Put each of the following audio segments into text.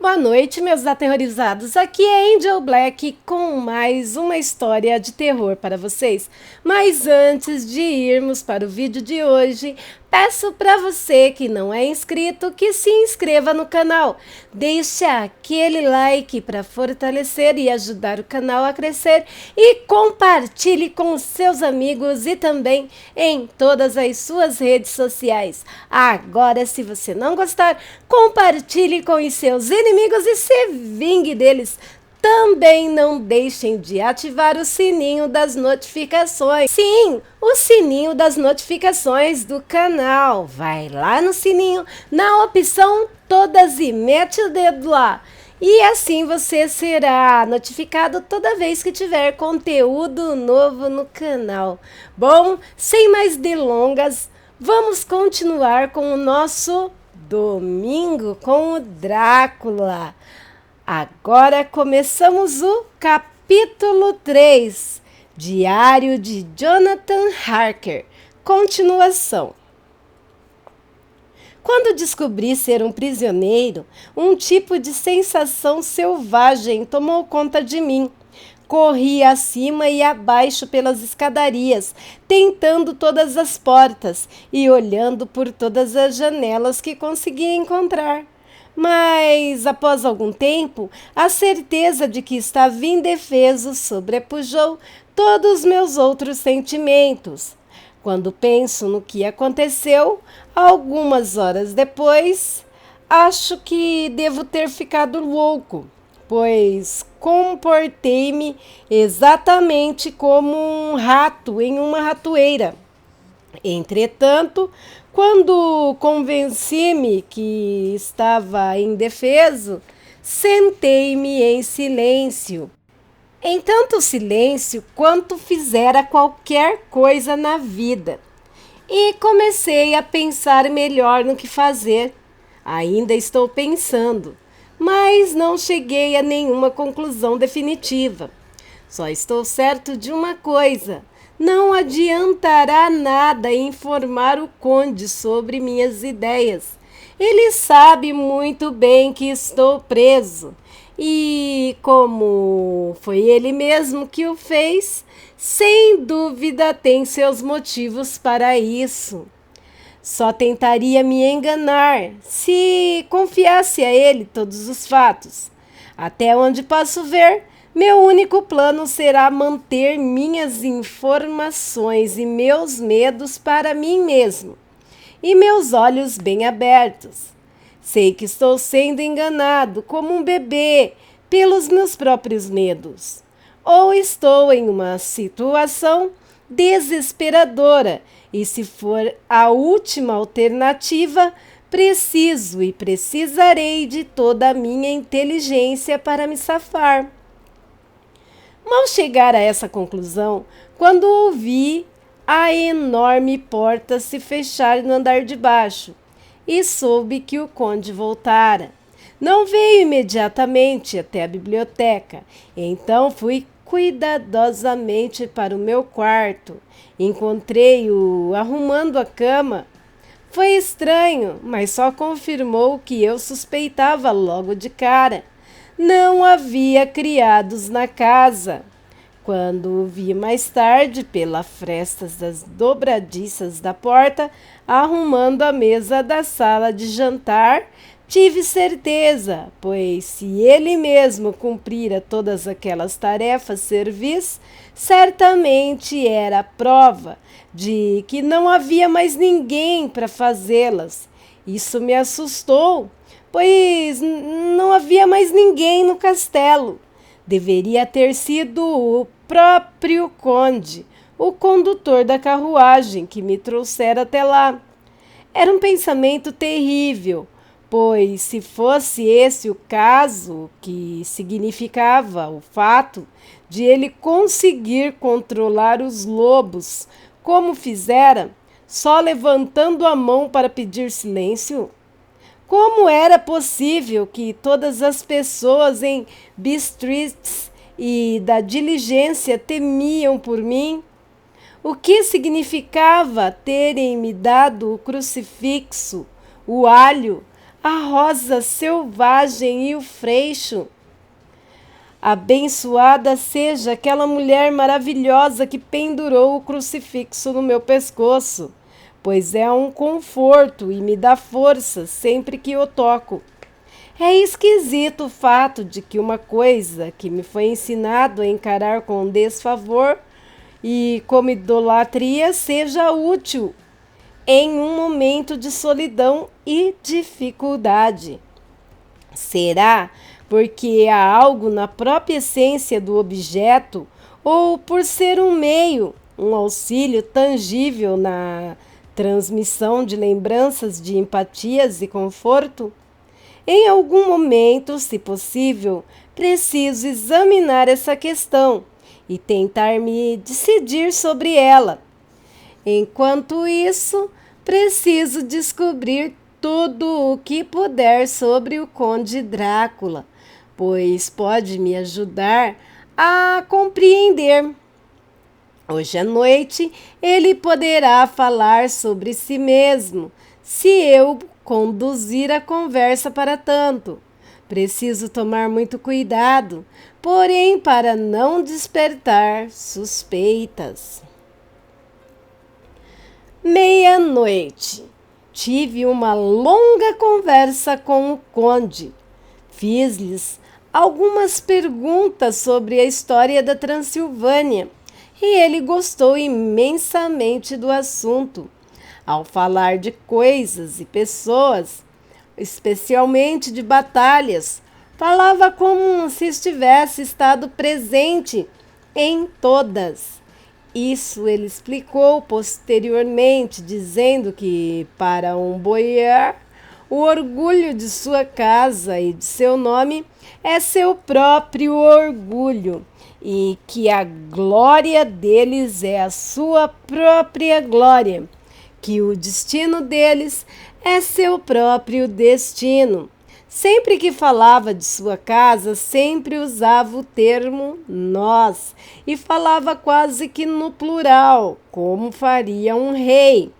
Boa noite, meus aterrorizados. Aqui é Angel Black com mais uma história de terror para vocês. Mas antes de irmos para o vídeo de hoje, peço para você que não é inscrito que se inscreva no canal. Deixe aquele like para fortalecer e ajudar o canal a crescer e compartilhe com seus amigos e também em todas as suas redes sociais. Agora, se você não gostar, compartilhe com os seus inimigos e se vingue deles. Também não deixem de ativar o sininho das notificações. Sim, o sininho das notificações do canal. Vai lá no sininho, na opção todas e mete o dedo lá. E assim você será notificado toda vez que tiver conteúdo novo no canal. Bom, sem mais delongas, vamos continuar com o nosso Domingo com o Drácula. Agora começamos o capítulo 3, Diário de Jonathan Harker, continuação. Quando descobri ser um prisioneiro, um tipo de sensação selvagem tomou conta de mim. Corri acima e abaixo pelas escadarias, tentando todas as portas e olhando por todas as janelas que conseguia encontrar. Mas, após algum tempo, a certeza de que estava indefeso sobrepujou todos os meus outros sentimentos. Quando penso no que aconteceu, algumas horas depois, acho que devo ter ficado louco, pois comportei-me exatamente como um rato em uma ratoeira. Entretanto, quando convenci-me que estava indefeso, sentei-me em silêncio. Em tanto silêncio quanto fizera qualquer coisa na vida. E comecei a pensar melhor no que fazer. Ainda estou pensando, mas não cheguei a nenhuma conclusão definitiva. Só estou certo de uma coisa: não adiantará nada informar o conde sobre minhas ideias. Ele sabe muito bem que estou preso. E como foi ele mesmo que o fez, sem dúvida tem seus motivos para isso. Só tentaria me enganar se confiasse a ele todos os fatos. Até onde posso ver, meu único plano será manter minhas informações e meus medos para mim mesmo, e meus olhos bem abertos. Sei que estou sendo enganado como um bebê pelos meus próprios medos. Ou estou em uma situação desesperadora e, se for a última alternativa, preciso e precisarei de toda a minha inteligência para me safar. Mal chegar a essa conclusão, quando ouvi a enorme porta se fechar no andar de baixo e soube que o conde voltara. Não veio imediatamente até a biblioteca, então fui cuidadosamente para o meu quarto. Encontrei-o arrumando a cama. Foi estranho, mas só confirmou o que eu suspeitava logo de cara. Não havia criados na casa. Quando o vi mais tarde, pelas frestas das dobradiças da porta, arrumando a mesa da sala de jantar, tive certeza, pois se ele mesmo cumprira todas aquelas tarefas servis, certamente era prova de que não havia mais ninguém para fazê-las. Isso me assustou, pois não havia mais ninguém no castelo. Deveria ter sido o próprio conde, o condutor da carruagem que me trouxera até lá. Era um pensamento terrível, pois se fosse esse o caso, que significava o fato de ele conseguir controlar os lobos, como fizera, só levantando a mão para pedir silêncio? Como era possível que todas as pessoas em Bistritz e da diligência temiam por mim? O que significava terem me dado o crucifixo, o alho, a rosa selvagem e o freixo. Abençoada seja aquela mulher maravilhosa que pendurou o crucifixo no meu pescoço, pois é um conforto e me dá força sempre que o toco. É esquisito o fato de que uma coisa que me foi ensinado a encarar com desfavor e como idolatria seja útil em um momento de solidão e dificuldade. Será porque há algo na própria essência do objeto ou por ser um meio, um auxílio tangível na transmissão de lembranças de empatias e conforto? Em algum momento, se possível, preciso examinar essa questão e tentar me decidir sobre ela. Enquanto isso, preciso descobrir tudo o que puder sobre o Conde Drácula, pois pode me ajudar a compreender. Hoje à noite ele poderá falar sobre si mesmo, se eu conduzir a conversa para tanto. Preciso tomar muito cuidado, porém para não despertar suspeitas. Meia-noite. Tive uma longa conversa com o conde. Fiz-lhes algumas perguntas sobre a história da Transilvânia e ele gostou imensamente do assunto. Ao falar de coisas e pessoas, especialmente de batalhas, falava como se estivesse estado presente em todas. Isso ele explicou posteriormente, dizendo que, para um boiar, o orgulho de sua casa e de seu nome é seu próprio orgulho, e que a glória deles é a sua própria glória, que o destino deles é seu próprio destino. Sempre que falava de sua casa, sempre usava o termo nós e falava quase que no plural, como faria um rei.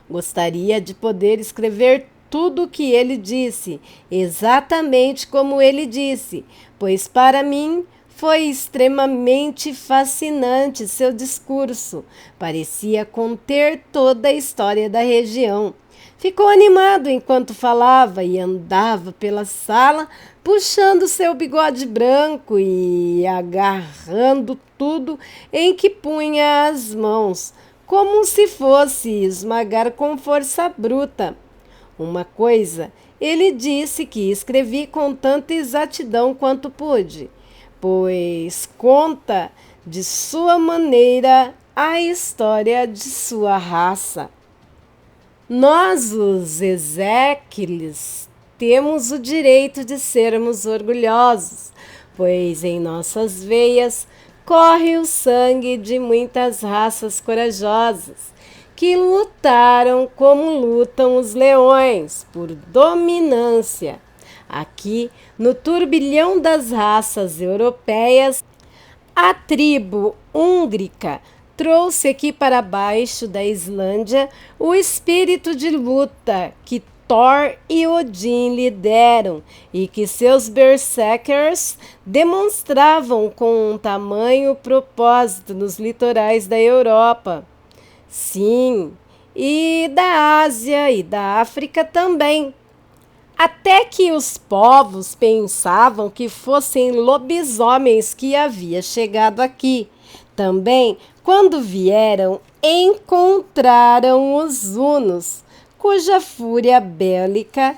Gostaria de poder escrever tudo o que ele disse, exatamente como ele disse, pois para mim foi extremamente fascinante seu discurso. Parecia conter toda a história da região. Ficou animado enquanto falava e andava pela sala, puxando seu bigode branco e agarrando tudo em que punha as mãos, como se fosse esmagar com força bruta. Uma coisa, ele disse que escrevi com tanta exatidão quanto pude, pois conta de sua maneira a história de sua raça. Nós, os Ezequiels, temos o direito de sermos orgulhosos, pois em nossas veias corre o sangue de muitas raças corajosas, que lutaram como lutam os leões, por dominância. Aqui, no turbilhão das raças europeias, a tribo húngrica trouxe aqui para baixo da Islândia o espírito de luta que Thor e Odin lhe deram e que seus berserkers demonstravam com um tamanho propósito nos litorais da Europa. Sim, e da Ásia e da África também. Até que os povos pensavam que fossem lobisomens que havia chegado aqui. Também, quando vieram, encontraram os hunos, cuja fúria bélica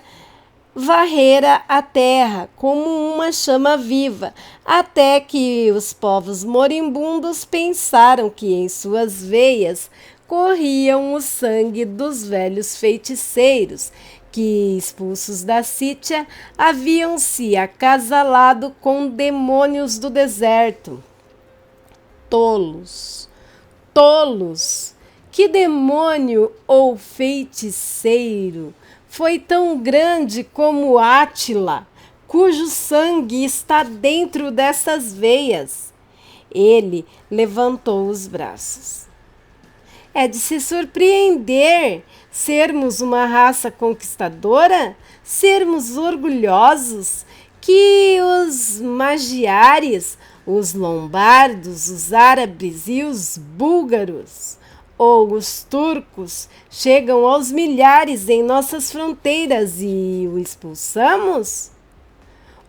varrera a terra como uma chama viva, até que os povos moribundos pensaram que em suas veias corriam o sangue dos velhos feiticeiros, que, expulsos da Sítia, haviam se acasalado com demônios do deserto. Tolos, tolos! Que demônio ou feiticeiro foi tão grande como Átila, cujo sangue está dentro dessas veias? Ele levantou os braços. É de se surpreender sermos uma raça conquistadora, sermos orgulhosos que os magiares, os lombardos, os árabes e os búlgaros ou os turcos chegam aos milhares em nossas fronteiras e o expulsamos?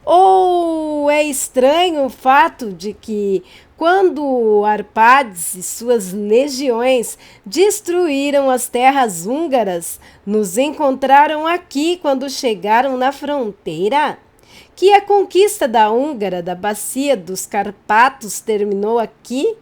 Ou é estranho o fato de que, quando Arpades e suas legiões destruíram as terras húngaras, nos encontraram aqui quando chegaram na fronteira? Que a conquista da Húngara da bacia dos Carpatos terminou aqui?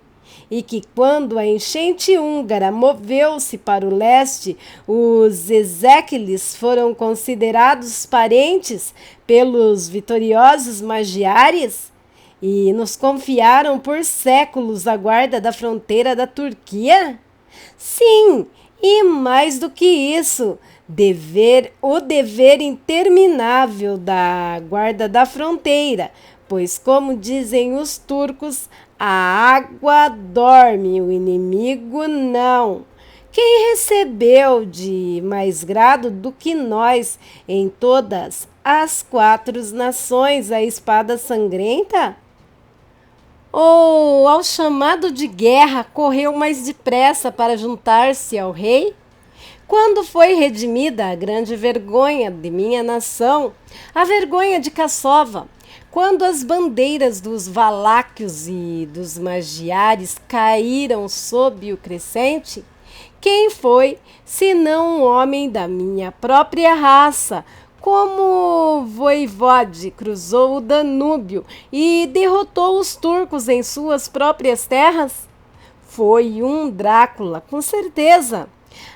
E que, quando a enchente húngara moveu-se para o leste, os Ezequiels foram considerados parentes pelos vitoriosos magiares e nos confiaram por séculos a guarda da fronteira da Turquia? Sim, e mais do que isso, o dever interminável da guarda da fronteira, pois, como dizem os turcos, a água dorme, o inimigo não. Quem recebeu de mais grado do que nós em todas as 4 nações a espada sangrenta? Ou, ao chamado de guerra, correu mais depressa para juntar-se ao rei? Quando foi redimida a grande vergonha de minha nação, a vergonha de Cassova, quando as bandeiras dos valáquios e dos magiares caíram sob o crescente, quem foi, senão um homem da minha própria raça, como Voivode cruzou o Danúbio e derrotou os turcos em suas próprias terras? Foi um Drácula, com certeza.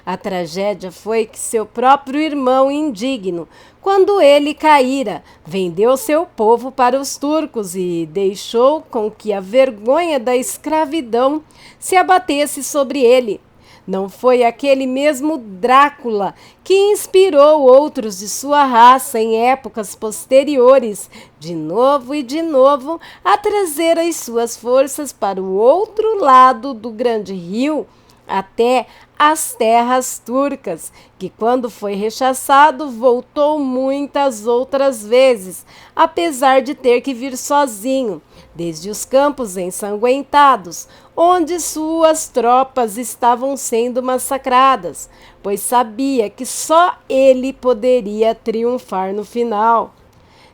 A tragédia foi que seu próprio irmão indigno, quando ele caíra, vendeu seu povo para os turcos e deixou com que a vergonha da escravidão se abatesse sobre ele. Não foi aquele mesmo Drácula que inspirou outros de sua raça em épocas posteriores, de novo e de novo, a trazer as suas forças para o outro lado do grande rio, até as terras turcas, que, quando foi rechaçado, voltou muitas outras vezes, apesar de ter que vir sozinho, desde os campos ensanguentados, onde suas tropas estavam sendo massacradas, pois sabia que só ele poderia triunfar no final.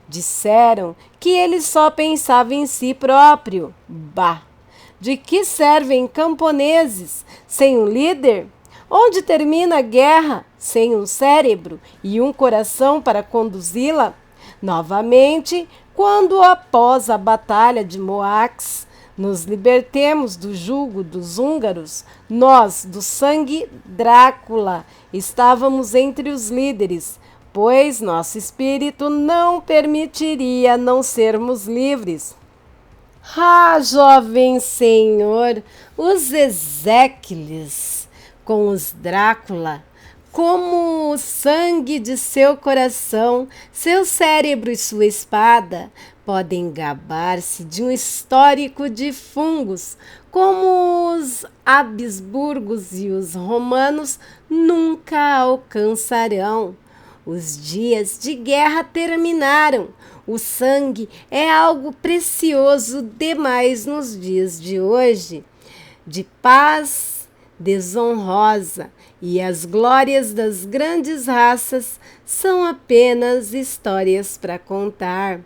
Disseram que ele só pensava em si próprio. Bah! De que servem camponeses sem um líder? Onde termina a guerra sem um cérebro e um coração para conduzi-la? Novamente, quando após a batalha de Moax nos libertemos do jugo dos húngaros, nós, do sangue Drácula, estávamos entre os líderes, pois nosso espírito não permitiria não sermos livres. Ah, jovem senhor, os Ezequiels com os Drácula, como o sangue de seu coração, seu cérebro e sua espada, podem gabar-se de um histórico de fungos, como os Habsburgos e os romanos nunca alcançarão. Os dias de guerra terminaram. O sangue é algo precioso demais nos dias de hoje, de paz desonrosa, e as glórias das grandes raças são apenas histórias para contar.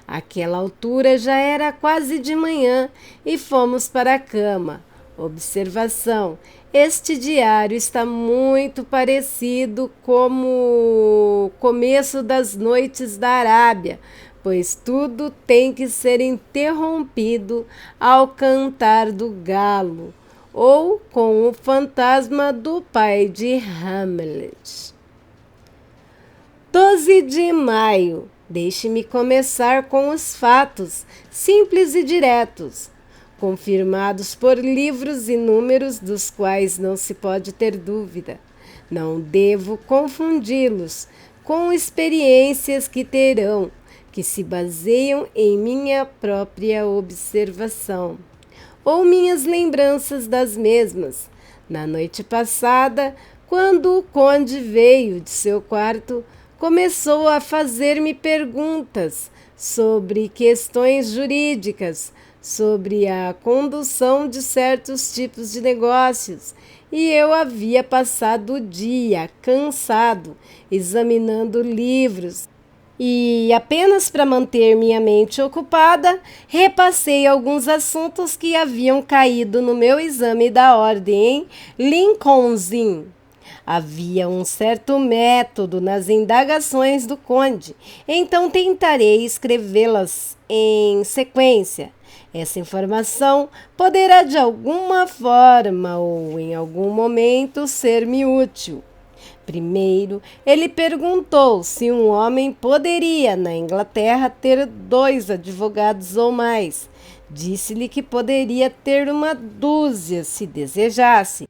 Àquela altura já era quase de manhã e fomos para a cama. Observação: este diário está muito parecido com o começo das noites da Arábia, pois tudo tem que ser interrompido ao cantar do galo, ou com o fantasma do pai de Hamlet. 12 de maio. Deixe-me começar com os fatos, simples e diretos, confirmados por livros e números dos quais não se pode ter dúvida. Não devo confundi-los com experiências que terão, que se baseiam em minha própria observação, ou minhas lembranças das mesmas. Na noite passada, quando o conde veio de seu quarto, começou a fazer-me perguntas sobre questões jurídicas, sobre a condução de certos tipos de negócios, e eu havia passado o dia cansado, examinando livros, e apenas para manter minha mente ocupada, repassei alguns assuntos que haviam caído no meu exame da ordem em Lincoln's Inn. Havia um certo método nas indagações do conde, então tentarei escrevê-las em sequência. Essa informação poderá de alguma forma ou em algum momento ser-me útil. Primeiro, ele perguntou se um homem poderia, na Inglaterra, ter 2 advogados ou mais. Disse-lhe que poderia ter uma dúzia, se desejasse,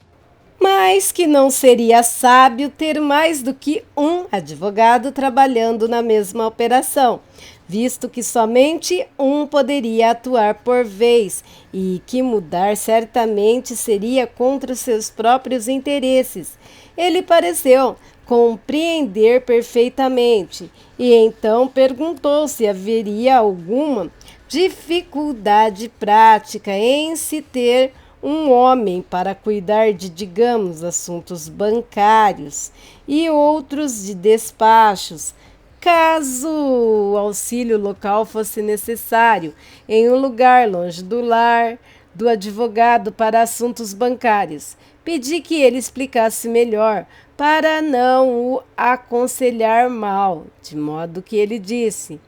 mas que não seria sábio ter mais do que um advogado trabalhando na mesma operação, visto que somente um poderia atuar por vez e que mudar certamente seria contra os seus próprios interesses. Ele pareceu compreender perfeitamente e então perguntou se haveria alguma dificuldade prática em se ter um homem para cuidar de, digamos, assuntos bancários e outros de despachos, caso o auxílio local fosse necessário, em um lugar longe do lar do advogado para assuntos bancários. Pedi que ele explicasse melhor, para não o aconselhar mal, de modo que ele disse: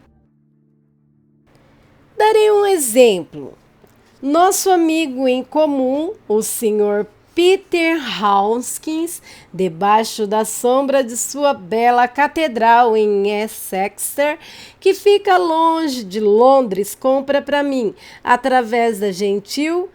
darei um exemplo. Nosso amigo em comum, o Sr. Peter Hawkins, debaixo da sombra de sua bela catedral em Exeter, que fica longe de Londres, compra para mim, através da gentil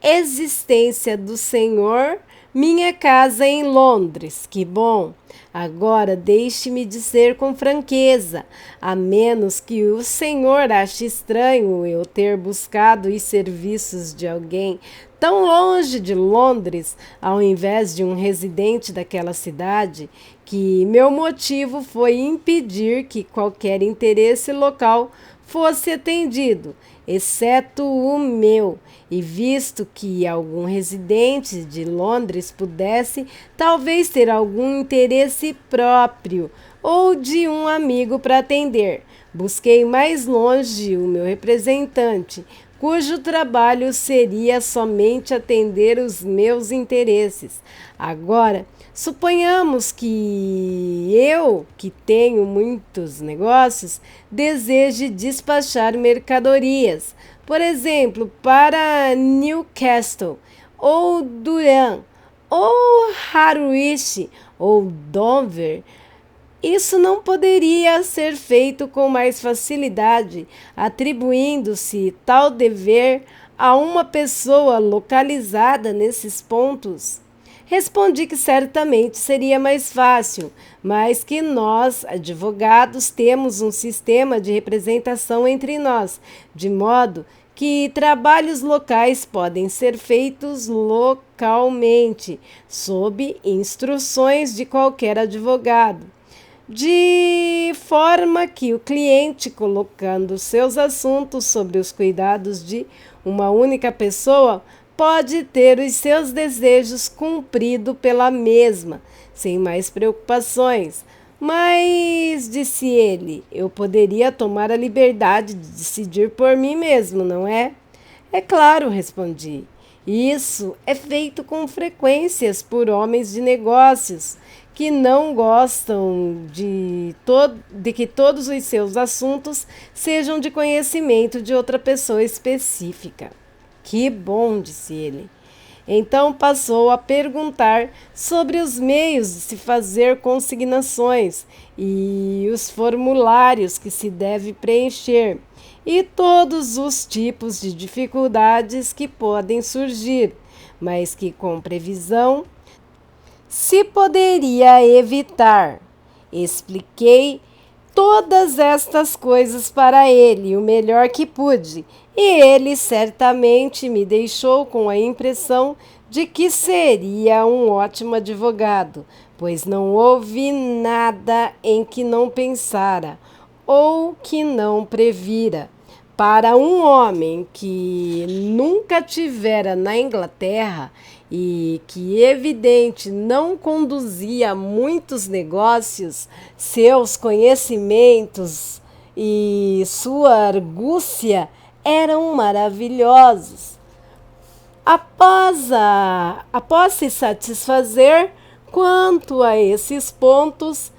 existência do Senhor, minha casa em Londres. Que bom! Agora deixe-me dizer com franqueza, a menos que o senhor ache estranho eu ter buscado os serviços de alguém tão longe de Londres, ao invés de um residente daquela cidade, que meu motivo foi impedir que qualquer interesse local fosse atendido, exceto o meu, e visto que algum residente de Londres pudesse talvez ter algum interesse próprio ou de um amigo para atender, busquei mais longe o meu representante, cujo trabalho seria somente atender os meus interesses. Agora, suponhamos que eu, que tenho muitos negócios, deseje despachar mercadorias, por exemplo, para Newcastle, ou Durham, ou Harwich, ou Dover. Isso não poderia ser feito com mais facilidade, atribuindo-se tal dever a uma pessoa localizada nesses pontos? Respondi que certamente seria mais fácil, mas que nós, advogados, temos um sistema de representação entre nós, de modo que trabalhos locais podem ser feitos localmente, sob instruções de qualquer advogado, de forma que o cliente, colocando seus assuntos sobre os cuidados de uma única pessoa, pode ter os seus desejos cumpridos pela mesma, sem mais preocupações. Mas, disse ele, eu poderia tomar a liberdade de decidir por mim mesmo, não é? É claro, respondi. Isso é feito com frequências por homens de negócios que não gostam de que todos os seus assuntos sejam de conhecimento de outra pessoa específica. Que bom, disse ele. Então passou a perguntar sobre os meios de se fazer consignações e os formulários que se deve preencher e todos os tipos de dificuldades que podem surgir, mas que com previsão se poderia evitar. Expliquei todas estas coisas para ele o melhor que pude, e ele certamente me deixou com a impressão de que seria um ótimo advogado, pois não houve nada em que não pensara ou que não previra. Para um homem que nunca tivera na Inglaterra e que, evidente, não conduzia muitos negócios, seus conhecimentos e sua argúcia eram maravilhosos. Após se satisfazer quanto a esses pontos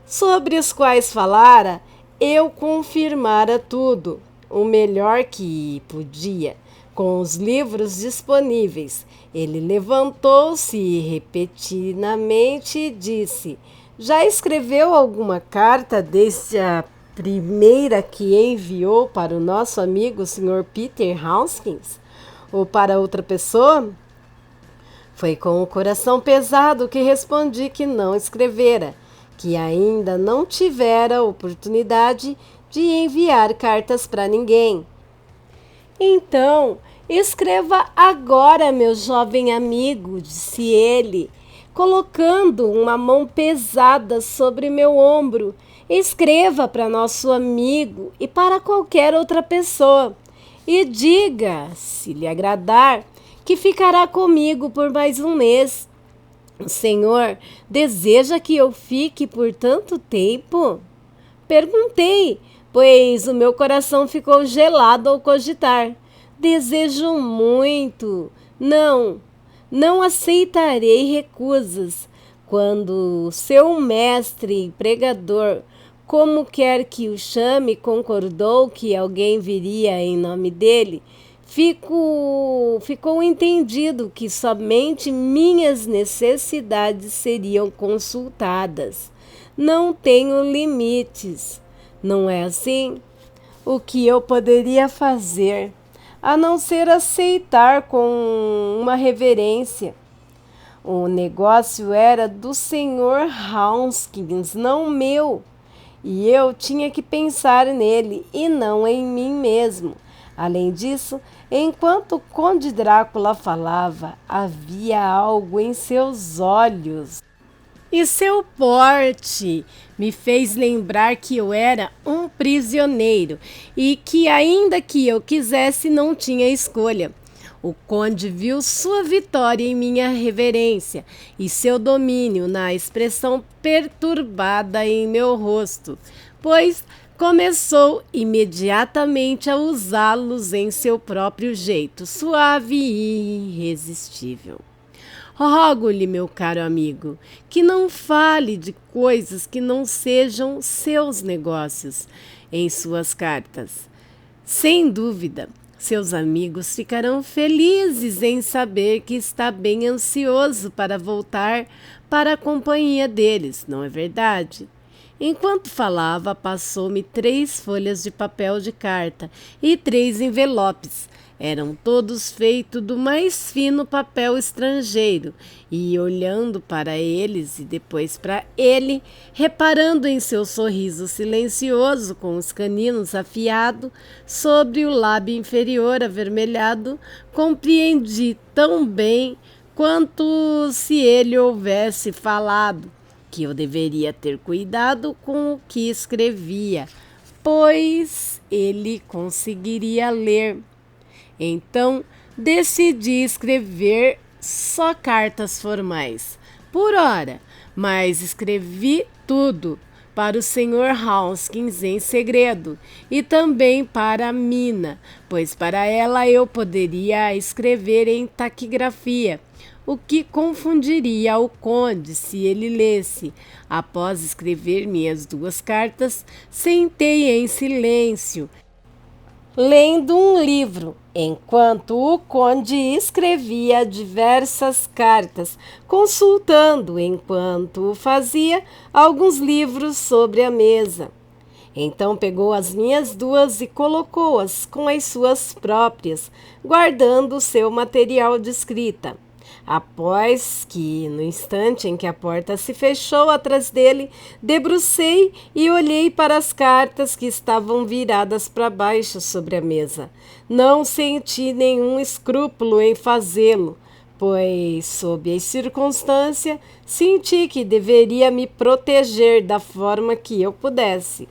sobre os quais falara, eu confirmara tudo o melhor que podia, com os livros disponíveis. Ele levantou-se repentinamente e disse: já escreveu alguma carta desde a primeira que enviou para o nosso amigo Sr. Peter Hawkins? Ou para outra pessoa? Foi com o coração pesado que respondi que não escrevera, que ainda não tivera oportunidade de enviar cartas para ninguém. Então, escreva agora, meu jovem amigo, disse ele, colocando uma mão pesada sobre meu ombro. Escreva para nosso amigo e para qualquer outra pessoa. E diga, se lhe agradar, que ficará comigo por mais um mês. O senhor deseja que eu fique por tanto tempo? Perguntei, pois o meu coração ficou gelado ao cogitar. Desejo muito. Não aceitarei recusas. Quando seu mestre pregador, como quer que o chame, concordou que alguém viria em nome dele, ficou entendido que somente minhas necessidades seriam consultadas. Não tenho limites, não é assim? O que eu poderia fazer, a não ser aceitar com uma reverência? O negócio era do Sr. Hawkins, não meu, e eu tinha que pensar nele e não em mim mesmo. Além disso, enquanto o Conde Drácula falava, havia algo em seus olhos e seu porte me fez lembrar que eu era um prisioneiro e que, ainda que eu quisesse, não tinha escolha. O conde viu sua vitória em minha reverência e seu domínio na expressão perturbada em meu rosto, pois começou imediatamente a usá-los em seu próprio jeito, suave e irresistível. Rogo-lhe, meu caro amigo, que não fale de coisas que não sejam seus negócios em suas cartas. Sem dúvida, seus amigos ficarão felizes em saber que está bem ansioso para voltar para a companhia deles, não é verdade? Enquanto falava, passou-me 3 folhas de papel de carta e 3 envelopes. Eram todos feitos do mais fino papel estrangeiro, e olhando para eles e depois para ele, reparando em seu sorriso silencioso com os caninos afiados sobre o lábio inferior avermelhado, compreendi tão bem quanto se ele houvesse falado que eu deveria ter cuidado com o que escrevia, pois ele conseguiria ler. Então, decidi escrever só cartas formais, por hora, mas escrevi tudo para o Sr. Hawkins em segredo e também para a Mina, pois para ela eu poderia escrever em taquigrafia, o que confundiria o conde se ele lesse. Após escrever minhas 2 cartas, sentei em silêncio, lendo um livro, enquanto o conde escrevia diversas cartas, consultando, enquanto o fazia, alguns livros sobre a mesa. Então pegou as minhas 2 e colocou-as com as suas próprias, guardando o seu material de escrita. Após que, no instante em que a porta se fechou atrás dele, debrucei e olhei para as cartas que estavam viradas para baixo sobre a mesa. Não senti nenhum escrúpulo em fazê-lo, pois, sob as circunstâncias, senti que deveria me proteger da forma que eu pudesse.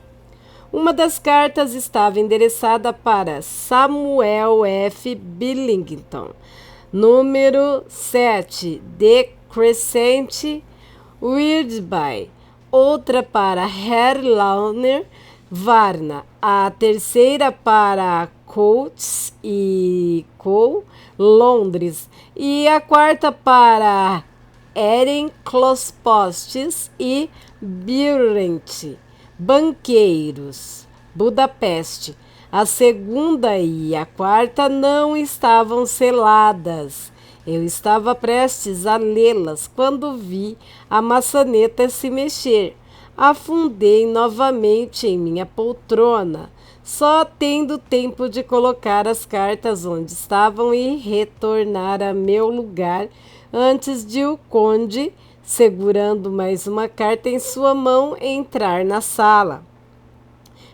Uma das cartas estava endereçada para Samuel F. Billington, número 7, The Crescent, Weirdby. Outra para Harry Lawner, Varna. A terceira para Coates e Co., Londres. E a quarta para Erin Clospostes e Birrent, Banqueiros, Budapeste. A segunda e a quarta não estavam seladas. Eu estava prestes a lê-las quando vi a maçaneta se mexer. Afundei novamente em minha poltrona, só tendo tempo de colocar as cartas onde estavam e retornar a meu lugar antes de o conde, segurando mais uma carta em sua mão, entrar na sala.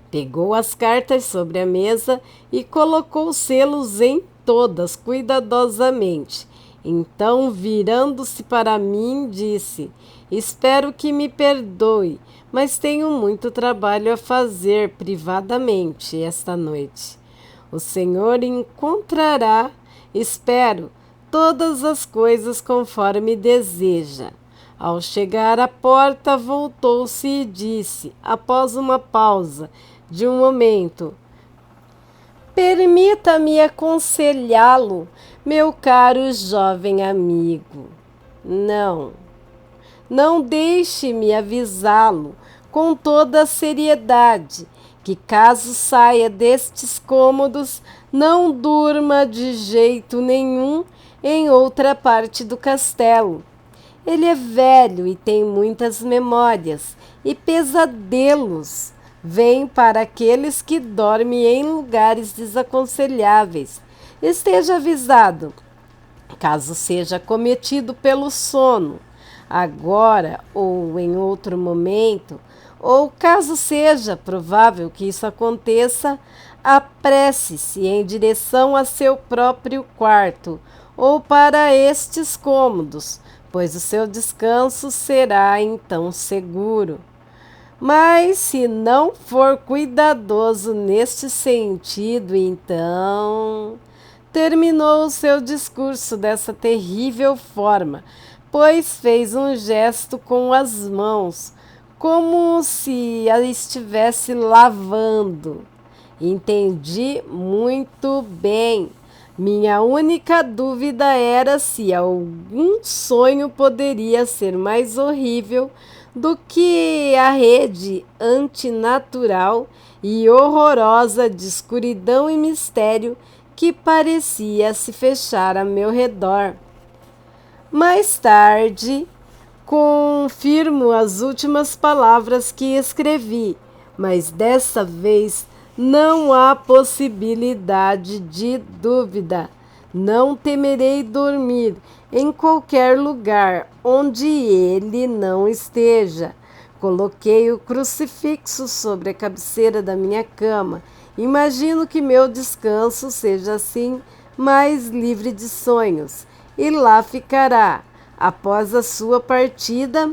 Pegou as cartas sobre a mesa e colocou selos em todas cuidadosamente. Então, virando-se para mim, disse: espero que me perdoe, mas tenho muito trabalho a fazer privadamente esta noite. O Senhor encontrará, espero, todas as coisas conforme deseja. Ao chegar à porta, voltou-se e disse, após uma pausa de um momento: permita-me aconselhá-lo, meu caro jovem amigo. Não deixe-me avisá-lo com toda a seriedade, que caso saia destes cômodos, não durma de jeito nenhum em outra parte do castelo. Ele é velho e tem muitas memórias e pesadelos. Vem para aqueles que dormem em lugares desaconselháveis. Esteja avisado, caso seja cometido pelo sono, agora ou em outro momento, ou caso seja provável que isso aconteça, apresse-se em direção a seu próprio quarto ou para estes cômodos, pois o seu descanso será então seguro. Mas se não for cuidadoso neste sentido, então... Terminou o seu discurso dessa terrível forma, pois fez um gesto com as mãos, como se a estivesse lavando. Entendi muito bem. Minha única dúvida era se algum sonho poderia ser mais horrível do que a rede antinatural e horrorosa de escuridão e mistério que parecia se fechar a meu redor. Mais tarde, confirmo as últimas palavras que escrevi, mas dessa vez não há possibilidade de dúvida. Não temerei dormir em qualquer lugar onde ele não esteja. Coloquei o crucifixo sobre a cabeceira da minha cama. Imagino que meu descanso seja assim mais livre de sonhos, e lá ficará. Após a sua partida,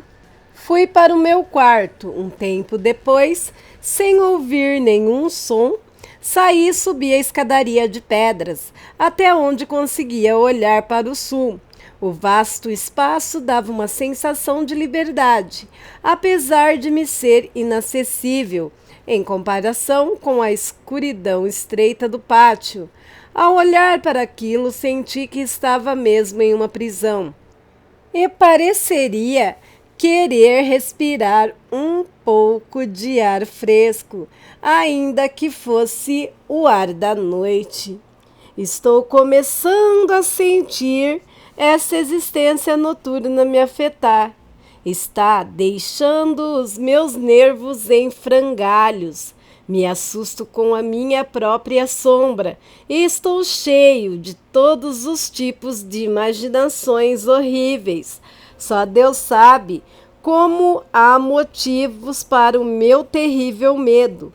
fui para o meu quarto. Um tempo depois, sem ouvir nenhum som, saí e subi a escadaria de pedras, até onde conseguia olhar para o sul. O vasto espaço dava uma sensação de liberdade, apesar de me ser inacessível, em comparação com a escuridão estreita do pátio. Ao olhar para aquilo, senti que estava mesmo em uma prisão. E pareceria querer respirar um pouco de ar fresco, ainda que fosse o ar da noite. Estou começando a sentir essa existência noturna me afetar. Está deixando os meus nervos em frangalhos. Me assusto com a minha própria sombra e estou cheio de todos os tipos de imaginações horríveis. Só Deus sabe como há motivos para o meu terrível medo.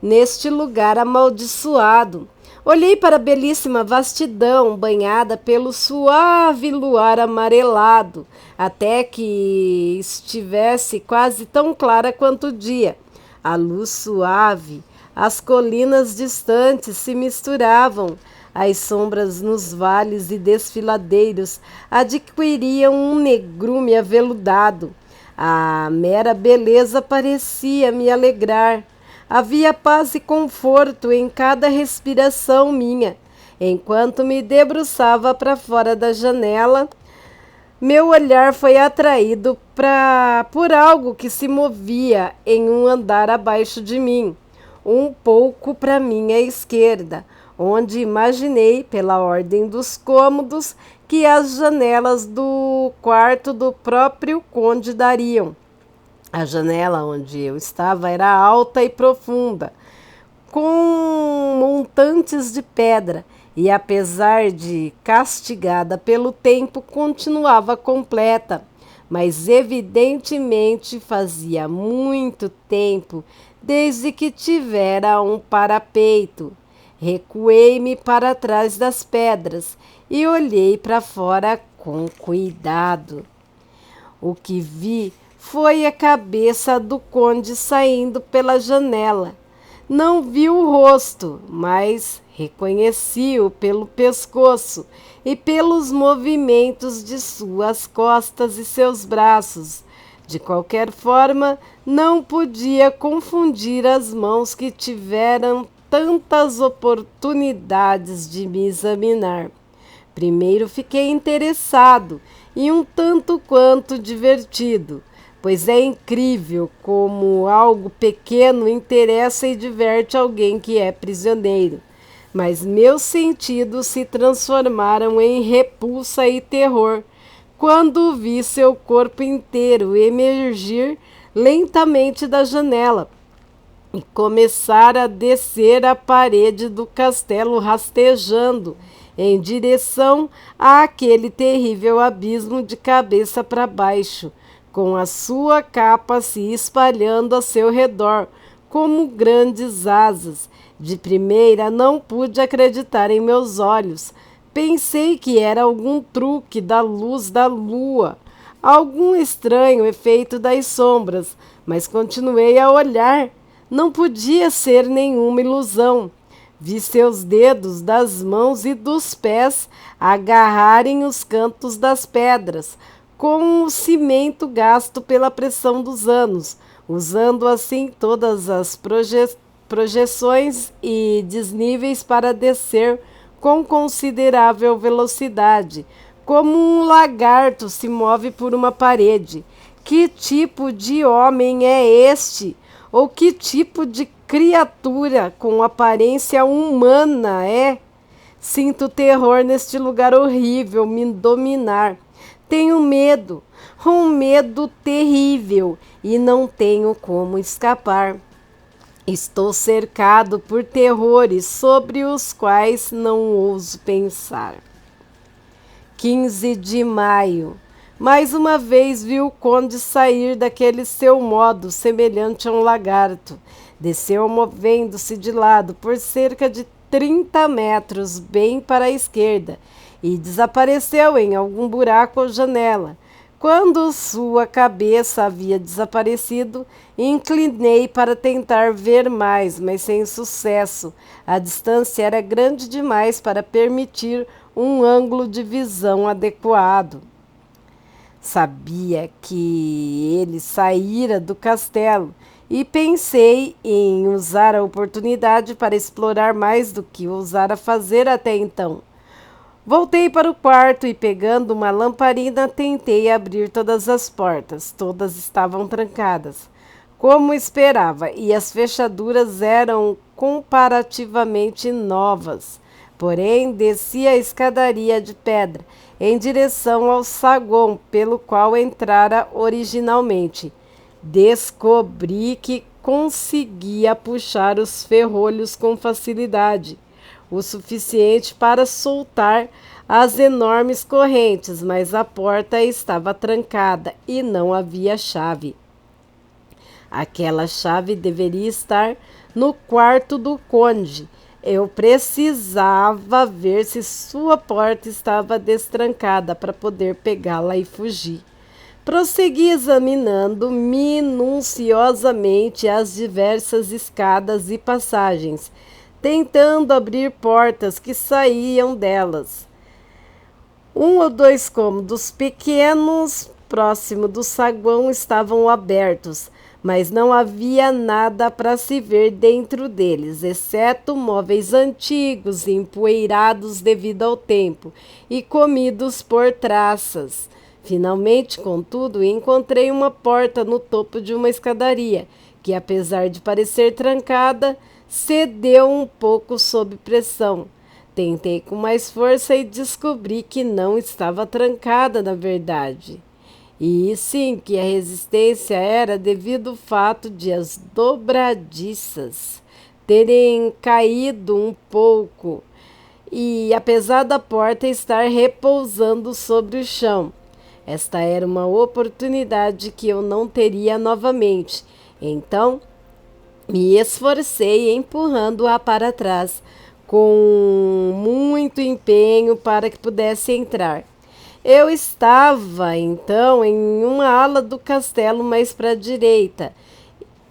Neste lugar amaldiçoado, Olhei para a belíssima vastidão, banhada pelo suave luar amarelado, até que estivesse quase tão clara quanto o dia. A luz suave, as colinas distantes se misturavam, as sombras nos vales e desfiladeiros adquiriam um negrume aveludado. A mera beleza parecia me alegrar. Havia paz e conforto em cada respiração minha. Enquanto me debruçava para fora da janela, meu olhar foi atraído por algo que se movia em um andar abaixo de mim, um pouco para minha esquerda, onde imaginei, pela ordem dos cômodos, que as janelas do quarto do próprio conde dariam. A janela onde eu estava era alta e profunda, com montantes de pedra, e apesar de castigada pelo tempo, continuava completa. Mas evidentemente fazia muito tempo desde que tivera um parapeito. Recuei-me para trás das pedras e olhei para fora com cuidado. O que vi foi a cabeça do conde saindo pela janela. Não vi o rosto, mas reconheci-o pelo pescoço e pelos movimentos de suas costas e seus braços. De qualquer forma, não podia confundir as mãos que tiveram tantas oportunidades de me examinar. Primeiro fiquei interessado e um tanto quanto divertido, pois é incrível como algo pequeno interessa e diverte alguém que é prisioneiro. Mas meus sentidos se transformaram em repulsa e terror quando vi seu corpo inteiro emergir lentamente da janela e começar a descer a parede do castelo rastejando em direção àquele terrível abismo de cabeça para baixo, com a sua capa se espalhando a seu redor como grandes asas. De primeira não pude acreditar em meus olhos. Pensei que era algum truque da luz da lua, algum estranho efeito das sombras, mas continuei a olhar. Não podia ser nenhuma ilusão. Vi seus dedos das mãos e dos pés agarrarem os cantos das pedras, com o cimento gasto pela pressão dos anos, usando assim todas as projeções e desníveis para descer com considerável velocidade, como um lagarto se move por uma parede. Que tipo de homem é este? Ou que tipo de criatura com aparência humana é? Sinto terror neste lugar horrível me dominar. Tenho medo, um medo terrível, e não tenho como escapar. Estou cercado por terrores sobre os quais não ouso pensar. 15 de maio. Mais uma vez vi o conde sair daquele seu modo semelhante a um lagarto. Desceu movendo-se de lado por cerca de 30 metros bem para a esquerda e desapareceu em algum buraco ou janela. Quando sua cabeça havia desaparecido, inclinei para tentar ver mais, mas sem sucesso. A distância era grande demais para permitir um ângulo de visão adequado. Sabia que ele saíra do castelo e pensei em usar a oportunidade para explorar mais do que ousara fazer até então. Voltei para o quarto e, pegando uma lamparina, tentei abrir todas as portas. Todas estavam trancadas, como esperava, e as fechaduras eram comparativamente novas. Porém, desci a escadaria de pedra em direção ao saguão pelo qual entrara originalmente. Descobri que conseguia puxar os ferrolhos com facilidade, o suficiente para soltar as enormes correntes, mas a porta estava trancada e não havia chave. Aquela chave deveria estar no quarto do conde. Eu precisava ver se sua porta estava destrancada para poder pegá-la e fugir. Prossegui examinando minuciosamente as diversas escadas e passagens, tentando abrir portas que saíam delas. Um ou dois cômodos pequenos, próximo do saguão, estavam abertos, mas não havia nada para se ver dentro deles, exceto móveis antigos, empoeirados devido ao tempo e comidos por traças. Finalmente, contudo, encontrei uma porta no topo de uma escadaria, que, apesar de parecer trancada, cedeu um pouco sob pressão. Tentei com mais força e descobri que não estava trancada, na verdade. E sim, que a resistência era devido ao fato de as dobradiças terem caído um pouco e, apesar da porta estar repousando sobre o chão. Esta era uma oportunidade que eu não teria novamente. Então, me esforcei empurrando-a para trás, com muito empenho para que pudesse entrar. Eu estava, então, em uma ala do castelo mais para a direita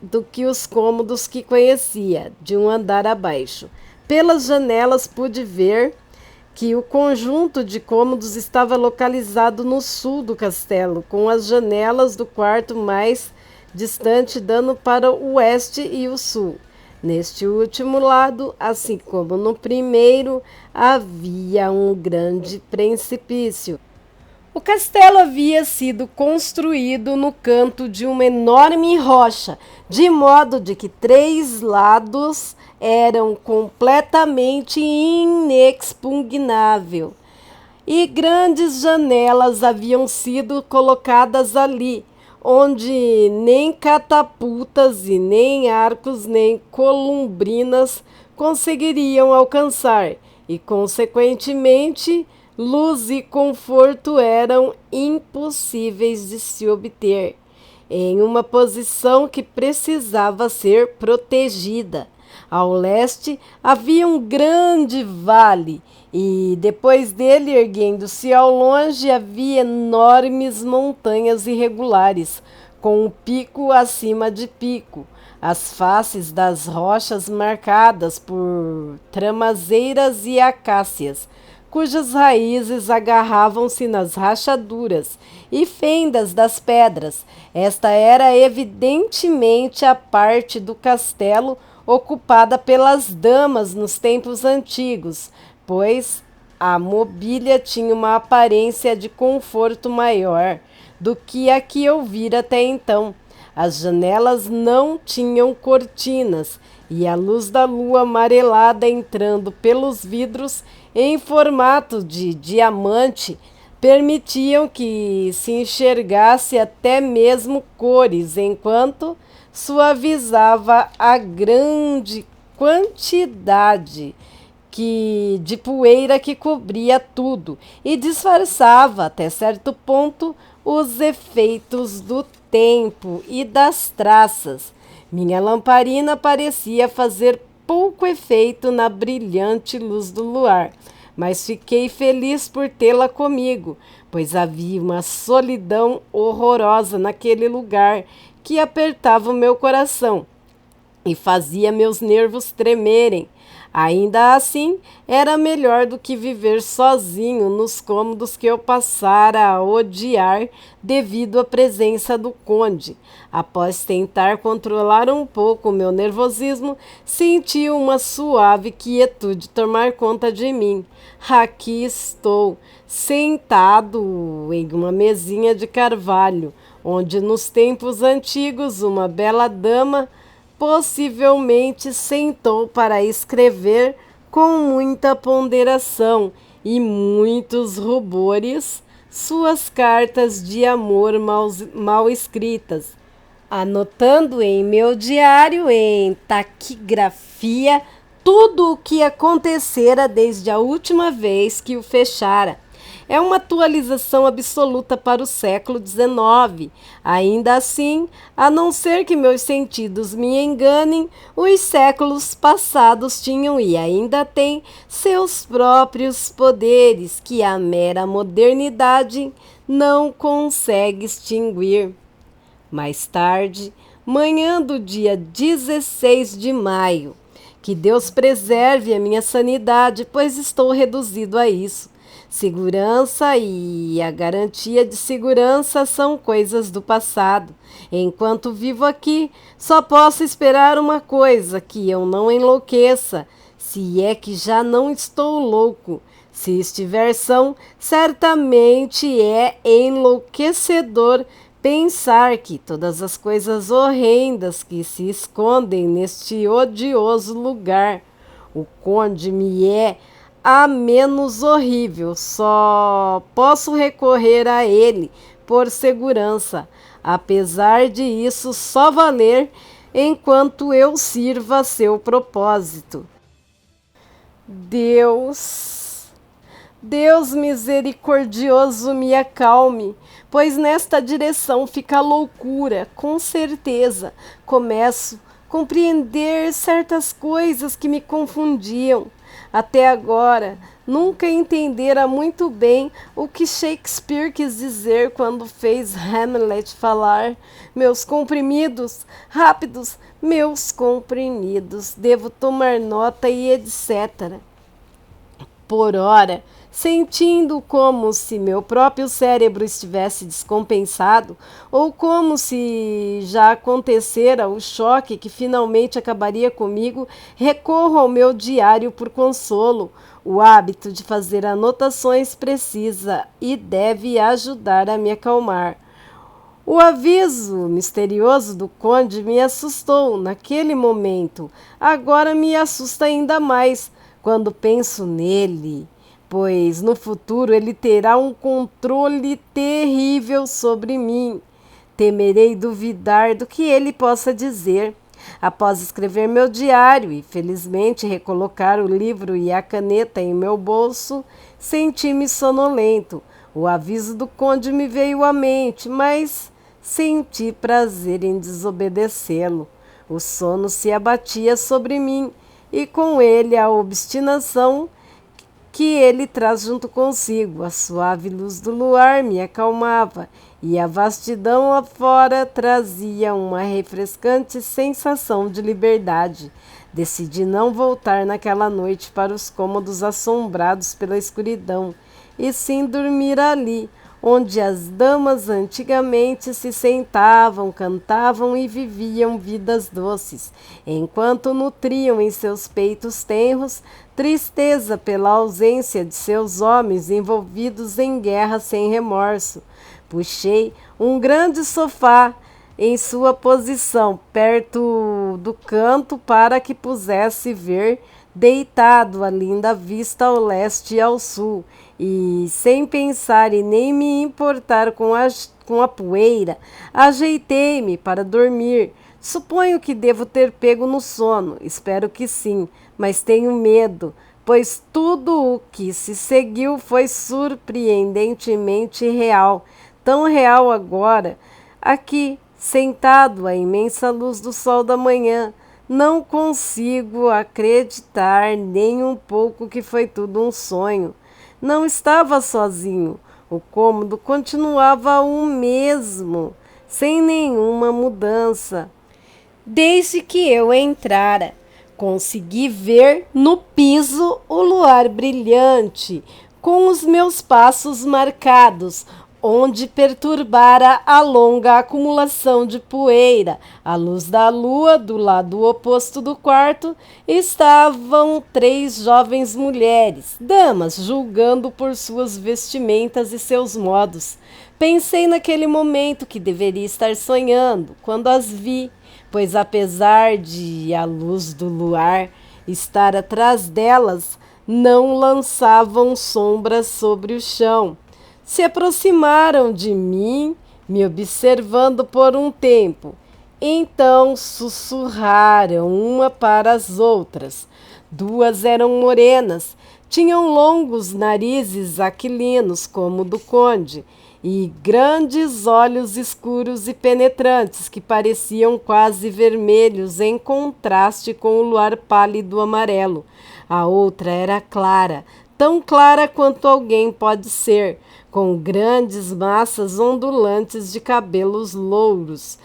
do que os cômodos que conhecia, de um andar abaixo. Pelas janelas pude ver que o conjunto de cômodos estava localizado no sul do castelo, com as janelas do quarto mais distante dando para o oeste e o sul. Neste último lado, assim como no primeiro, havia um grande precipício. O castelo havia sido construído no canto de uma enorme rocha, de modo de que 3 lados eram completamente inexpugnável, e grandes janelas haviam sido colocadas ali, onde nem catapultas e nem arcos nem columbrinas conseguiriam alcançar, e consequentemente luz e conforto eram impossíveis de se obter, em uma posição que precisava ser protegida. Ao leste havia um grande vale e, depois dele, erguendo-se ao longe, havia enormes montanhas irregulares, com um pico acima de pico, as faces das rochas marcadas por tramazeiras e acácias, cujas raízes agarravam-se nas rachaduras e fendas das pedras. Esta era evidentemente a parte do castelo ocupada pelas damas nos tempos antigos, pois a mobília tinha uma aparência de conforto maior do que a que eu vira até então. As janelas não tinham cortinas e a luz da lua amarelada entrando pelos vidros em formato de diamante permitiam que se enxergasse até mesmo cores, enquanto suavizava a grande quantidade de poeira que cobria tudo e disfarçava até certo ponto os efeitos do tempo e das traças. Minha lamparina parecia fazer pouco efeito na brilhante luz do luar, mas fiquei feliz por tê-la comigo, pois havia uma solidão horrorosa naquele lugar que apertava o meu coração e fazia meus nervos tremerem. Ainda assim, era melhor do que viver sozinho nos cômodos que eu passara a odiar devido à presença do conde. Após tentar controlar um pouco o meu nervosismo, senti uma suave quietude tomar conta de mim. Aqui estou, sentado em uma mesinha de carvalho, onde nos tempos antigos uma bela dama possivelmente sentou para escrever com muita ponderação e muitos rubores suas cartas de amor mal escritas, anotando em meu diário em taquigrafia tudo o que acontecera desde a última vez que o fechara. É uma atualização absoluta para o século XIX. Ainda assim, a não ser que meus sentidos me enganem, os séculos passados tinham e ainda têm seus próprios poderes que a mera modernidade não consegue extinguir. Mais tarde, manhã do dia 16 de maio, que Deus preserve a minha sanidade, pois estou reduzido a isso. Segurança e a garantia de segurança são coisas do passado. Enquanto vivo aqui, só posso esperar uma coisa: que eu não enlouqueça, se é que já não estou louco. Se estiver são, certamente é enlouquecedor pensar que todas as coisas horrendas que se escondem neste odioso lugar. O conde me é a menos horrível, só posso recorrer a ele por segurança. Apesar de isso só valer enquanto eu sirva a seu propósito. Deus misericordioso, me acalme, pois nesta direção fica a loucura, com certeza. Começo a compreender certas coisas que me confundiam. Até agora, nunca entendera muito bem o que Shakespeare quis dizer quando fez Hamlet falar: meus comprimidos, rápidos, meus comprimidos, devo tomar nota e etc. Por ora, sentindo como se meu próprio cérebro estivesse descompensado, ou como se já acontecera o choque que finalmente acabaria comigo, recorro ao meu diário por consolo. O hábito de fazer anotações precisa e deve ajudar a me acalmar. O aviso misterioso do conde me assustou naquele momento. Agora me assusta ainda mais quando penso nele, pois no futuro ele terá um controle terrível sobre mim. Temerei duvidar do que ele possa dizer. Após escrever meu diário e, felizmente, recolocar o livro e a caneta em meu bolso, senti-me sonolento. O aviso do conde me veio à mente, mas senti prazer em desobedecê-lo. O sono se abatia sobre mim e com ele a obstinação que ele traz junto consigo. A suave luz do luar me acalmava e a vastidão lá fora trazia uma refrescante sensação de liberdade. Decidi não voltar naquela noite para os cômodos assombrados pela escuridão, e sim dormir ali, onde as damas antigamente se sentavam, cantavam e viviam vidas doces, enquanto nutriam em seus peitos tenros tristeza pela ausência de seus homens envolvidos em guerra sem remorso. Puxei um grande sofá em sua posição, perto do canto, para que pudesse ver deitado a linda vista ao leste e ao sul, e, sem pensar e nem me importar com a poeira, ajeitei-me para dormir. Suponho que devo ter pego no sono, espero que sim, mas tenho medo, pois tudo o que se seguiu foi surpreendentemente real, tão real agora, aqui, sentado à imensa luz do sol da manhã. Não consigo acreditar nem um pouco que foi tudo um sonho. Não estava sozinho. O cômodo continuava o mesmo, sem nenhuma mudança. Desde que eu entrara, consegui ver no piso o luar brilhante, com os meus passos marcados, onde perturbara a longa acumulação de poeira. À luz da lua, do lado oposto do quarto, estavam 3 jovens mulheres, damas, julgando por suas vestimentas e seus modos. Pensei naquele momento que deveria estar sonhando, quando as vi, pois apesar de a luz do luar estar atrás delas, não lançavam sombras sobre o chão. Se aproximaram de mim, me observando por um tempo. Então sussurraram uma para as outras. 2 eram morenas, Tinham longos narizes aquilinos, como o do conde, e grandes olhos escuros e penetrantes, que pareciam quase vermelhos em contraste com o luar pálido amarelo. A outra era clara, tão clara quanto alguém pode ser, com grandes massas ondulantes de cabelos louros,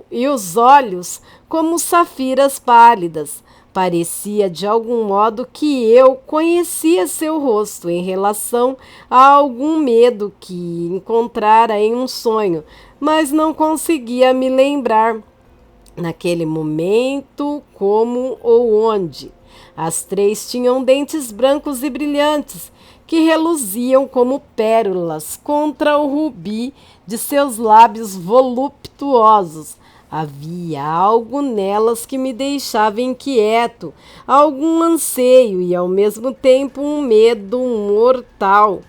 e os olhos como safiras pálidas. Parecia de algum modo que eu conhecia seu rosto em relação a algum medo que encontrara em um sonho, mas não conseguia me lembrar naquele momento como ou onde. As três tinham dentes brancos e brilhantes, que reluziam como pérolas contra o rubi de seus lábios voluptuosos. Havia algo nelas que me deixava inquieto, algum anseio e ao mesmo tempo um medo mortal.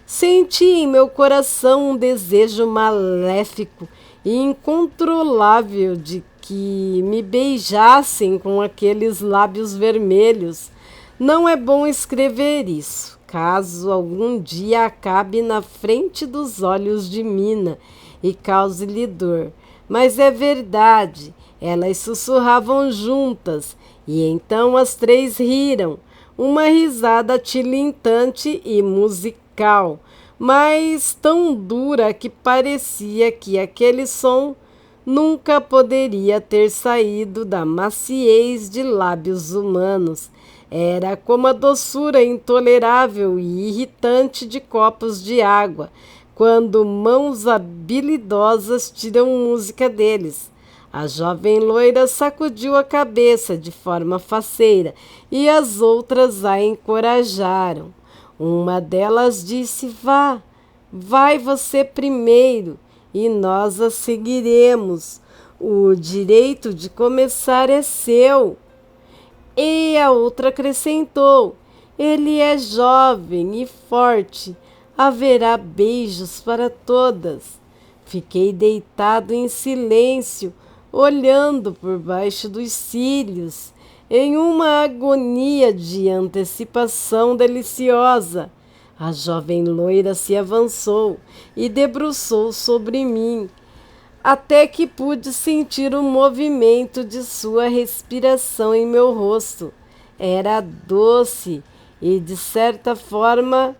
Senti em meu coração um desejo maléfico e incontrolável de que me beijassem com aqueles lábios vermelhos. Não é bom escrever isso, caso algum dia acabe na frente dos olhos de Mina e cause-lhe dor. Mas é verdade, elas sussurravam juntas, e então as três riram, uma risada tilintante e musical, mas tão dura que parecia que aquele som nunca poderia ter saído da maciez de lábios humanos. Era como a doçura intolerável e irritante de copos de água, quando mãos habilidosas tiram música deles. A jovem loira sacudiu a cabeça de forma faceira e as outras a encorajaram. Uma delas disse: "Vá, vai você primeiro e nós a seguiremos. O direito de começar é seu." E a outra acrescentou: "Ele é jovem e forte. Haverá beijos para todas." Fiquei deitado em silêncio, olhando por baixo dos cílios, em uma agonia de antecipação deliciosa. A jovem loira se avançou e debruçou sobre mim, até que pude sentir o movimento de sua respiração em meu rosto. Era doce e, de certa forma,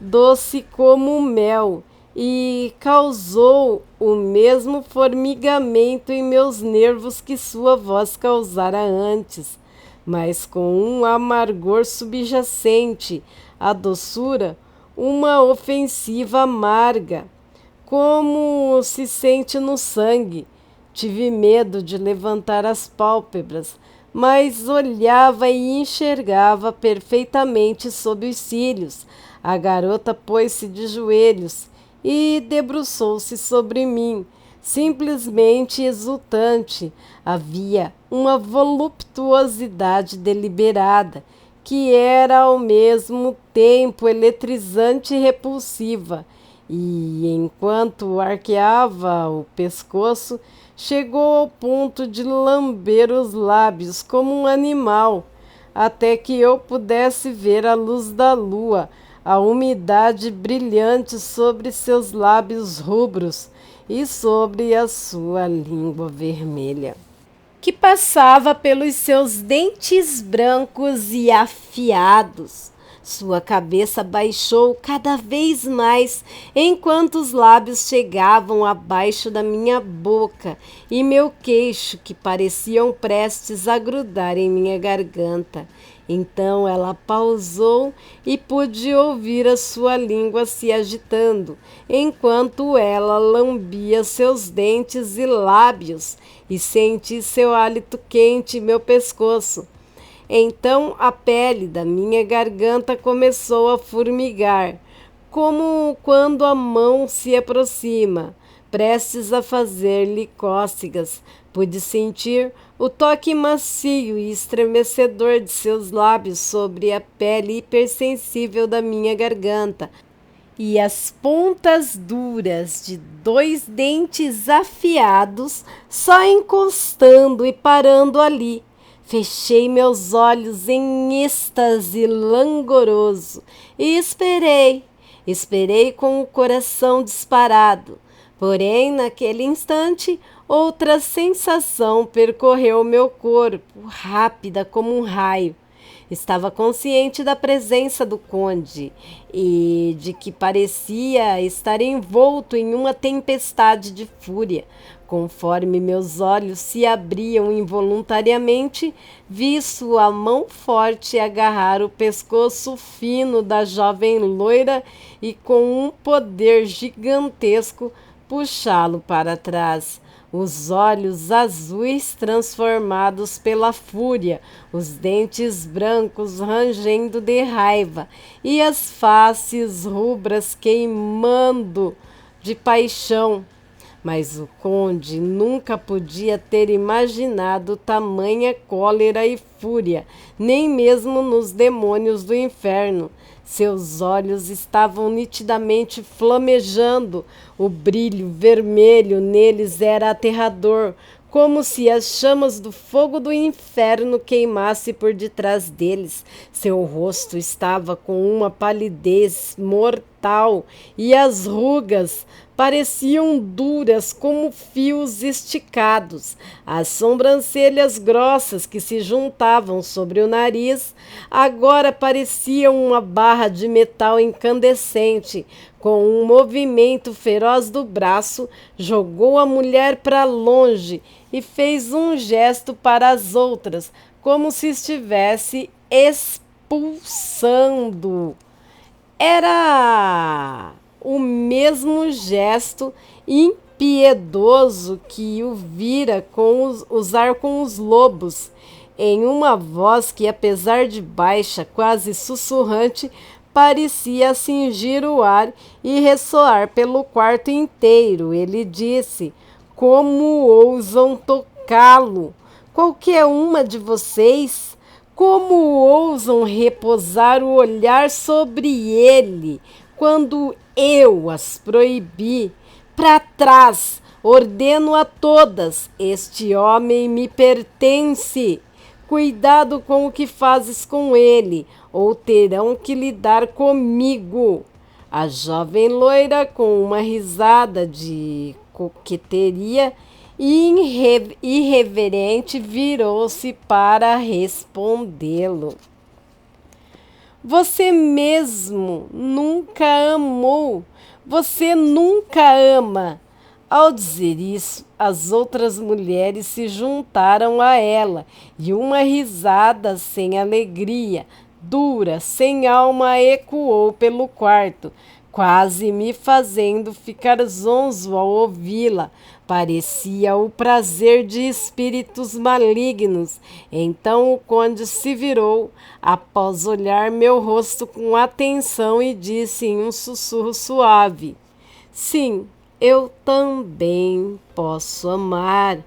doce como mel, e causou o mesmo formigamento em meus nervos que sua voz causara antes, mas com um amargor subjacente à doçura, uma ofensiva amarga, como se sente no sangue. Tive medo de levantar as pálpebras, mas olhava e enxergava perfeitamente sob os cílios. A garota pôs-se de joelhos e debruçou-se sobre mim, simplesmente exultante. Havia uma voluptuosidade deliberada, que era ao mesmo tempo eletrizante e repulsiva, e enquanto arqueava o pescoço, chegou ao ponto de lamber os lábios como um animal, até que eu pudesse ver a luz da lua, a umidade brilhante sobre seus lábios rubros e sobre a sua língua vermelha, que passava pelos seus dentes brancos e afiados. Sua cabeça baixou cada vez mais enquanto os lábios chegavam abaixo da minha boca e meu queixo, que pareciam prestes a grudar em minha garganta. Então ela pausou e pude ouvir a sua língua se agitando, enquanto ela lambia seus dentes e lábios, e senti seu hálito quente em meu pescoço. Então a pele da minha garganta começou a formigar, como quando a mão se aproxima, prestes a fazer-lhe cócegas. Pude sentir o toque macio e estremecedor de seus lábios sobre a pele hipersensível da minha garganta, e as pontas duras de 2 dentes afiados só encostando e parando ali. Fechei meus olhos em êxtase langoroso e esperei. Esperei com o coração disparado. Porém, naquele instante, outra sensação percorreu meu corpo, rápida como um raio. Estava consciente da presença do conde e de que parecia estar envolto em uma tempestade de fúria. Conforme meus olhos se abriam involuntariamente, vi sua mão forte agarrar o pescoço fino da jovem loira e, com um poder gigantesco, puxá-lo para trás. Os olhos azuis transformados pela fúria, os dentes brancos rangendo de raiva e as faces rubras queimando de paixão. Mas o conde nunca podia ter imaginado tamanha cólera e fúria, nem mesmo nos demônios do inferno. Seus olhos estavam nitidamente flamejando, o brilho vermelho neles era aterrador, como se as chamas do fogo do inferno queimassem por detrás deles. Seu rosto estava com uma palidez mortal e as rugas pareciam duras como fios esticados. As sobrancelhas grossas que se juntavam sobre o nariz agora pareciam uma barra de metal incandescente. Com um movimento feroz do braço, jogou a mulher para longe e fez um gesto para as outras, como se estivesse expulsando. Era o mesmo gesto impiedoso que o vira usar com os lobos, em uma voz que, apesar de baixa, quase sussurrante, parecia cingir o ar e ressoar pelo quarto inteiro. Ele disse: "Como ousam tocá-lo? Qualquer uma de vocês? Como ousam repousar o olhar sobre ele, quando eu as proibi? Para trás! Ordeno a todas: este homem me pertence. Cuidado com o que fazes com ele, ou terão que lidar comigo." A jovem loira, com uma risada de coqueteria irreverente, virou-se para respondê-lo. "Você mesmo nunca amou. Você nunca ama." Ao dizer isso, as outras mulheres se juntaram a ela e uma risada sem alegria, dura, sem alma, ecoou pelo quarto, quase me fazendo ficar zonzo ao ouvi-la. Parecia o prazer de espíritos malignos. Então o conde se virou, após olhar meu rosto com atenção, e disse em um sussurro suave: "Sim, eu também posso amar.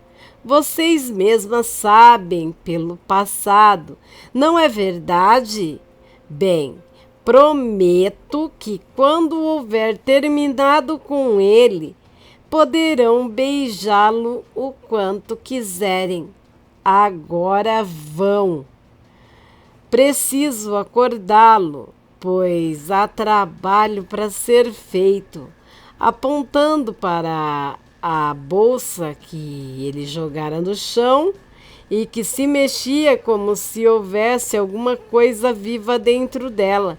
Vocês mesmas sabem pelo passado, não é verdade? Bem, prometo que quando houver terminado com ele, poderão beijá-lo o quanto quiserem. Agora vão. Preciso acordá-lo, pois há trabalho para ser feito." Apontando para a bolsa que ele jogara no chão e que se mexia como se houvesse alguma coisa viva dentro dela.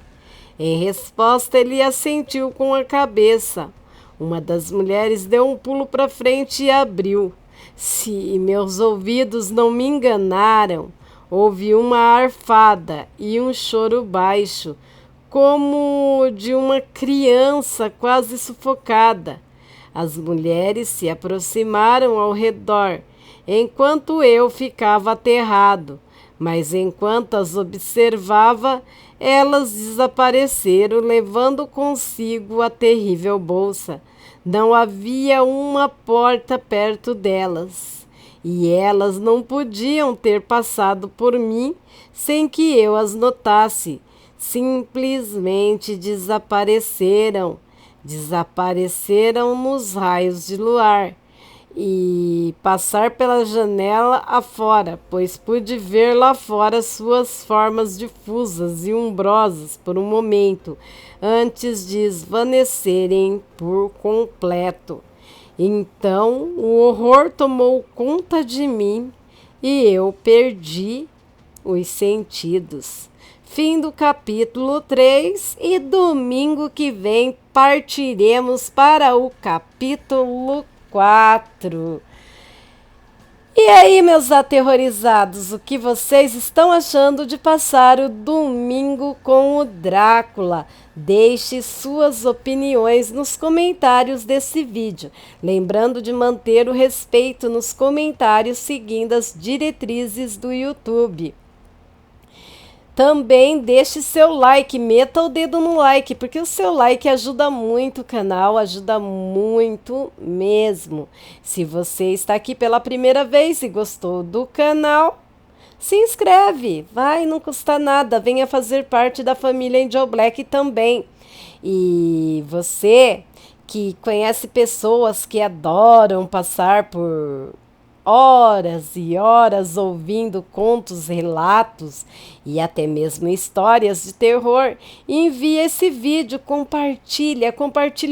Em resposta, ele assentiu com a cabeça. Uma das mulheres deu um pulo para frente e abriu. Se meus ouvidos não me enganaram, houve uma arfada e um choro baixo, como de uma criança quase sufocada. As mulheres se aproximaram ao redor, enquanto eu ficava aterrado, mas enquanto as observava, elas desapareceram, levando consigo a terrível bolsa. Não havia uma porta perto delas, e elas não podiam ter passado por mim sem que eu as notasse. Simplesmente desapareceram. Desapareceram nos raios de luar. e passar pela janela afora, pois pude ver lá fora suas formas difusas e umbrosas por um momento, antes de esvanecerem por completo. Então o horror tomou conta de mim e eu perdi os sentidos. Fim do capítulo 3 e domingo que vem partiremos para o capítulo 4. E aí, meus aterrorizados, o que vocês estão achando de passar o domingo com o Drácula? Deixe suas opiniões nos comentários desse vídeo. Lembrando de manter o respeito nos comentários seguindo as diretrizes do YouTube. Também deixe seu like, meta o dedo no like, porque o seu like ajuda muito o canal, ajuda muito mesmo. Se você está aqui pela primeira vez e gostou do canal, se inscreve, vai, não custa nada, venha fazer parte da família Angel Black também. E você que conhece pessoas que adoram passar por horas e horas ouvindo contos, relatos e até mesmo histórias de terror, envie esse vídeo, compartilhe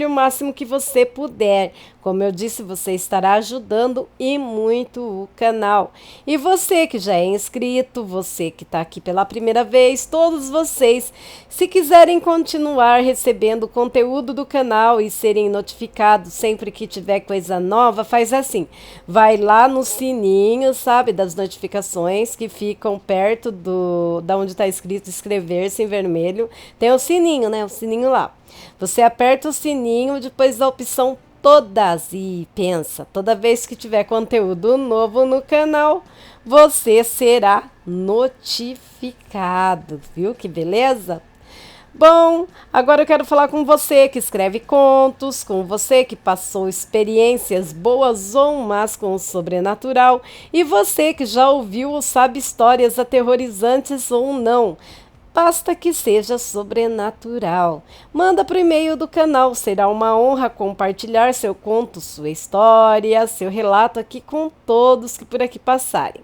o máximo que você puder. Como eu disse, você estará ajudando e muito o canal. E você que já é inscrito, você que está aqui pela primeira vez, todos vocês, se quiserem continuar recebendo conteúdo do canal e serem notificados sempre que tiver coisa nova, faz assim, vai lá no sininho, sabe, das notificações que ficam perto da onde está escrito inscrever-se em vermelho. Tem o sininho, né? O sininho lá. Você aperta o sininho, depois da opção todas e pensa, toda vez que tiver conteúdo novo no canal, você será notificado, viu? Que beleza? Bom, agora eu quero falar com você que escreve contos, com você que passou experiências boas ou más com o sobrenatural e você que já ouviu ou sabe histórias aterrorizantes ou não. Basta que seja sobrenatural. Manda para o e-mail do canal, será uma honra compartilhar seu conto, sua história, seu relato aqui com todos que por aqui passarem.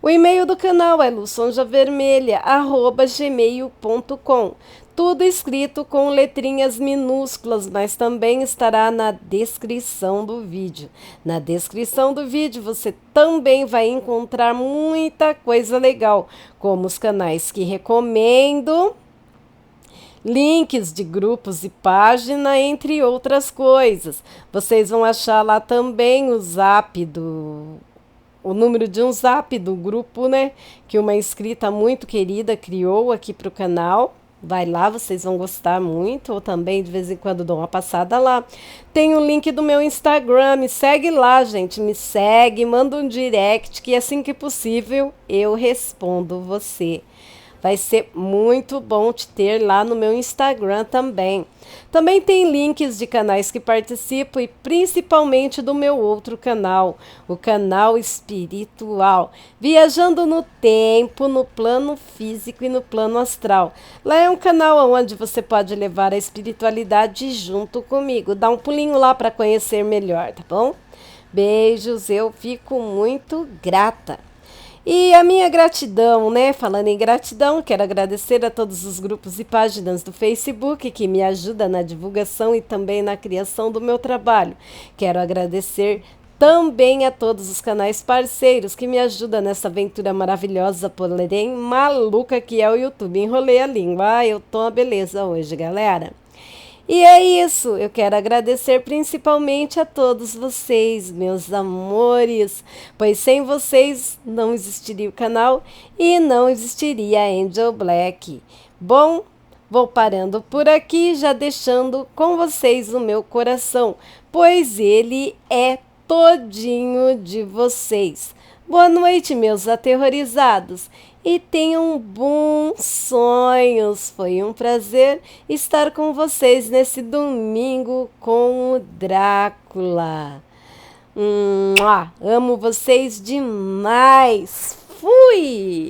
O e-mail do canal é luçonjavermelha@gmail.com. Tudo escrito com letrinhas minúsculas, mas também estará na descrição do vídeo. Na descrição do vídeo você também vai encontrar muita coisa legal, como os canais que recomendo, links de grupos e página, entre outras coisas. Vocês vão achar lá também o número de um zap do grupo, né? Que uma inscrita muito querida criou aqui para o canal. Vai lá, vocês vão gostar muito. Ou também, de vez em quando, dou uma passada lá. Tem o link do meu Instagram. Me segue lá, gente. Me segue, manda um direct, que assim que possível eu respondo você. Vai ser muito bom te ter lá no meu Instagram também. Também tem links de canais que participo e principalmente do meu outro canal, o canal espiritual, Viajando no Tempo, no plano físico e no plano astral. Lá é um canal onde você pode levar a espiritualidade junto comigo. Dá um pulinho lá para conhecer melhor, tá bom? Beijos, eu fico muito grata. E a minha gratidão, né? Falando em gratidão, quero agradecer a todos os grupos e páginas do Facebook que me ajudam na divulgação e também na criação do meu trabalho. Quero agradecer também a todos os canais parceiros que me ajudam nessa aventura maravilhosa, porém maluca que é o YouTube. Enrolei a língua. Eu tô uma beleza hoje, galera. E é isso, eu quero agradecer principalmente a todos vocês, meus amores, pois sem vocês não existiria o canal e não existiria a Angel Black. Bom, vou parando por aqui, já deixando com vocês o meu coração, pois ele é todinho de vocês. Boa noite, meus aterrorizados, e tenham bons sonhos. Foi um prazer estar com vocês nesse domingo com o Drácula. Amo vocês demais. Fui!